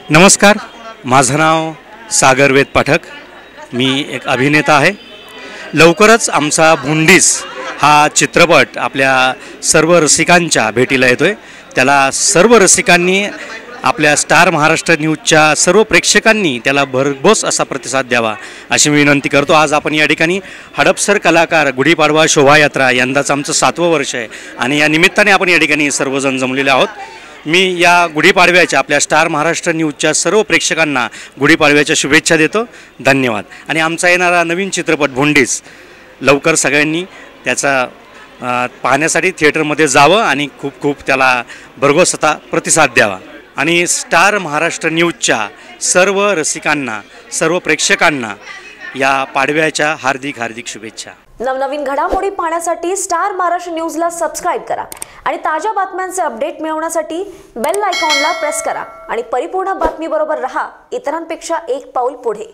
नमस्कार, माझं नाव सागर वेद पाठक। मी एक अभिनेता आहे। लवकरच आमचा भुंडीस हा चित्रपट आपल्या सर्व रसिकांच्या भेटीला येतोय। त्याला सर्व रसिकांनी, आपल्या स्टार महाराष्ट्र न्यूजच्या सर्व प्रेक्षकांनी त्याला भरघोस असा प्रतिसाद द्यावा अशी मी विनंती करतो। आज आपण या ठिकाणी हडपसर कलाकार गुढीपाडवा शोभायात्रा यंदाचं आमचं 7वं वर्ष आहे आणि या निमित्ताने आपण या ठिकाणी सर्वजण जमलेले आहोत। मी या गुढीपाडव्याच्या आपल्या स्टार महाराष्ट्र न्यूजच्या सर्व प्रेक्षकांना गुढीपाडव्याच्या शुभेच्छा देतो। धन्यवाद। आणि आमचा येणारा नवीन चित्रपट भुंडीस लवकर सगळ्यांनी त्याचा पाहण्यासाठी थिएटरमध्ये जावं आणि खूप खूप त्याला भरघोस असा प्रतिसाद द्यावा। आणि स्टार महाराष्ट्र न्यूजच्या सर्व रसिकांना, सर्व प्रेक्षकांना या पाडव्याच्या हार्दिक हार्दिक शुभेच्छा। नवनवीन घडामोडी पाहण्यासाठी स्टार महाराष्ट्र न्यूजला सबस्क्राइब करा आणि ताज्या बातम्यांचे अपडेट मिळवण्यासाठी बेल आयकॉनला प्रेस करा आणि परिपूर्ण बातमी बरोबर रहा, इतरांपेक्षा एक पाऊल पुढे।